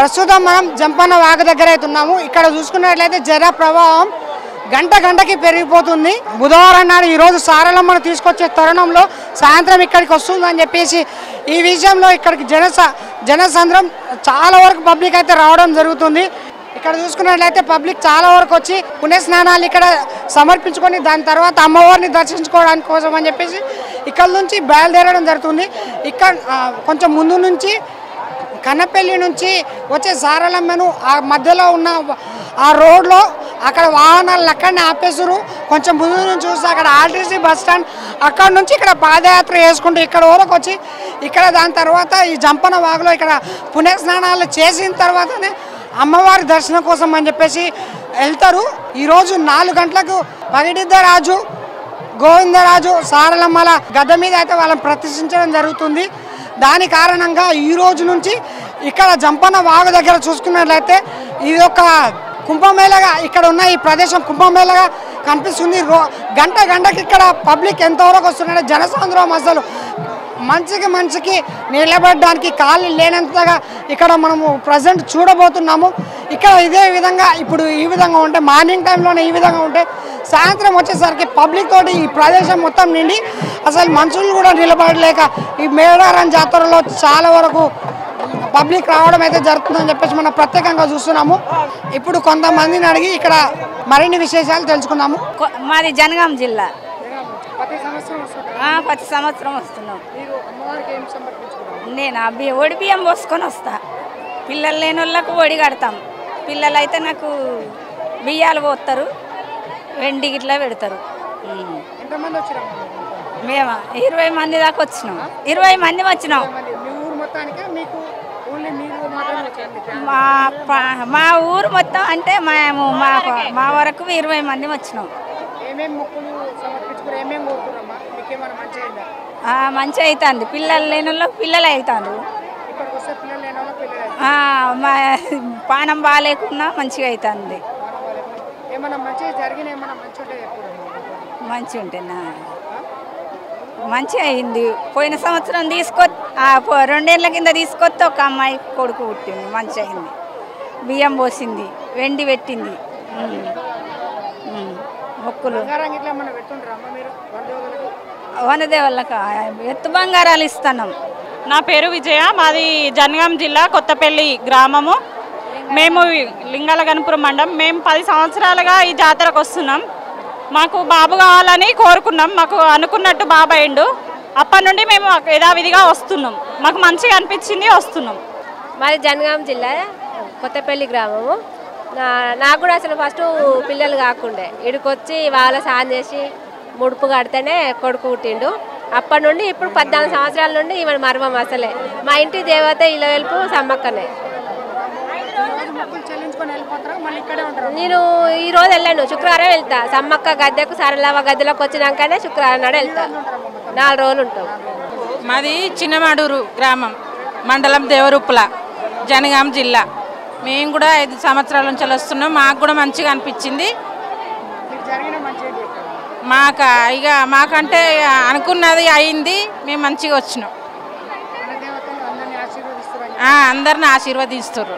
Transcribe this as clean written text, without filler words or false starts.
ప్రస్తుతం మనం జంపన్న వాగు దగ్గర అయితే ఉన్నాము. ఇక్కడ చూసుకున్నట్లయితే జల ప్రవాహం గంటకి పెరిగిపోతుంది. బుధవారం నాడు ఈరోజు సారలమ్మను తీసుకొచ్చే తరుణంలో సాయంత్రం ఇక్కడికి వస్తుందని చెప్పేసి ఈ విషయంలో ఇక్కడికి జనసంద్రం చాలా వరకు పబ్లిక్ అయితే రావడం జరుగుతుంది. ఇక్కడ చూసుకున్నట్లయితే పబ్లిక్ చాలా వరకు వచ్చి పుణ్యస్నానాలు ఇక్కడ సమర్పించుకొని దాని తర్వాత అమ్మవారిని దర్శించుకోవడానికి కోసం అని చెప్పేసి ఇక్కడ నుంచి బయలుదేరడం జరుగుతుంది. ఇక్కడ కొంచెం ముందు నుంచి కన్నపల్లి నుంచి వచ్చే సారలమ్మను ఆ మధ్యలో ఉన్న ఆ రోడ్లో అక్కడ వాహనాలు అక్కడనే ఆపేసారు. కొంచెం ముందు నుంచి చూస్తే అక్కడ ఆర్టీసీ బస్ స్టాండ్, అక్కడ నుంచి ఇక్కడ పాదయాత్ర చేసుకుంటూ ఇక్కడ వరకు వచ్చి ఇక్కడ దాని తర్వాత ఈ జంపన వాగులో ఇక్కడ పుణ్యస్నానాలు చేసిన తర్వాతనే అమ్మవారి దర్శనం కోసం అని చెప్పేసి వెళ్తారు. ఈరోజు 4 గంటలకు పగిడిద్దరాజు గోవిందరాజు సారలమ్మల గద్ద మీద అయితే వాళ్ళని ప్రతిష్ఠించడం జరుగుతుంది. దాని కారణంగా ఈ రోజు నుంచి ఇక్కడ జంపన్న వాగు దగ్గర చూసుకున్నట్లయితే ఇది ఒక కుంభమేళగా ఇక్కడ ఉన్న ఈ ప్రదేశం కుంభమేళగా కనిపిస్తుంది. గంటకి ఇక్కడ పబ్లిక్ ఎంతవరకు వస్తున్నారంటే జనసాంద్రం అసలు మనిషికి నిలబడడానికి ఖాళీ లేనంతగా ఇక్కడ మనము ప్రజెంట్ చూడబోతున్నాము. ఇక్కడ ఇదే విధంగా ఇప్పుడు ఈ విధంగా ఉంటే మార్నింగ్ టైంలోనే ఈ విధంగా ఉంటే సాయంత్రం వచ్చేసరికి పబ్లిక్ తోటి ఈ ప్రదేశం మొత్తం నిండి అసలు మనుషులు కూడా నిలబడలేక ఈ మేడారం జాతరలో చాలా వరకు పబ్లిక్ రావడం అయితే జరుగుతుందని చెప్పేసి మనం ప్రత్యేకంగా చూస్తున్నాము. ఇప్పుడు కొంతమందిని అడిగి ఇక్కడ మరిన్ని విశేషాలు తెలుసుకుందాము. మాది జనగాం జిల్లా. ప్రతి సంవత్సరం వస్తున్నాం. నేను ఒడి బియ్యం పోసుకొని వస్తా. పిల్లలు లేని వాళ్ళకు ఒడి కడతాం. పిల్లలు అయితే నాకు బియ్యాలు పోస్తారు, వెండి గిట్లా పెడతారు. మేము 20 మంది దాకా వచ్చినాం. 20 మంది వచ్చినాం. మా ఊరు మొత్తం అంటే మేము మా వరకు 20 మంది వచ్చినాం. మంచి అవుతుంది. పిల్లలు లేని వాళ్ళకి పిల్లలు అవుతారు. పానం బాగాలేకున్నా మంచిగా అవుతుంది. మంచి ఉంటేనా మంచి అయింది. పోయిన సంవత్సరం 2 ఏళ్ళ కింద తీసుకొస్తే ఒక అమ్మాయి కొడుకు పుట్టింది. మంచి అయింది. బియ్యం పోసింది, వెండి పెట్టింది. మొక్కులు వనదేవులకు ఎత్తు బంగారాలు ఇస్తున్నాం. నా పేరు విజయ. మాది జనగాం జిల్లా కొత్తపల్లి గ్రామము. మేము లింగాలగనపురం మండలం. మేము 10 సంవత్సరాలుగా ఈ జాతరకు వస్తున్నాం. మాకు బాబు కావాలని కోరుకున్నాం. మాకు అనుకున్నట్టు బాబు అయిండు. అప్పటి నుండి మేము యథావిధిగా వస్తున్నాం. మాకు మంచిగా అనిపించింది, వస్తున్నాం. మాది జనగాం జిల్లా కొత్తపల్లి గ్రామము. నాకు కూడా అసలు ఫస్ట్ పిల్లలు కాకుండే ఇడికొచ్చి వాళ్ళ సాయం చేసి ముడుపు కడితేనే కొడుకు పుట్టిండు. అప్పటి నుండి ఇప్పుడు 14 సంవత్సరాల నుండి ఈమె మర్మం అసలే. మా ఇంటి దేవత ఇలా వెలుపు సమ్మక్కనే. నేను ఈరోజు వెళ్ళాను, శుక్రవారం వెళ్తా. సమ్మక్క గద్దెకు సారలమ్మ గద్దెలోకి వచ్చినాకనే శుక్రవారం నాడు వెళ్తా. 4 రోజులు ఉంటాం. మాది చిన్నమాడూరు గ్రామం, మండలం దేవరూపుల, జనగాం జిల్లా. మేము కూడా 5 సంవత్సరాల నుంచి వస్తున్నాం. మాకు కూడా మంచిగా అనిపించింది. మాకంటే అనుకున్నది అయింది. మేము మంచిగా వచ్చినాం. అందరిని ఆశీర్వదిస్తారు.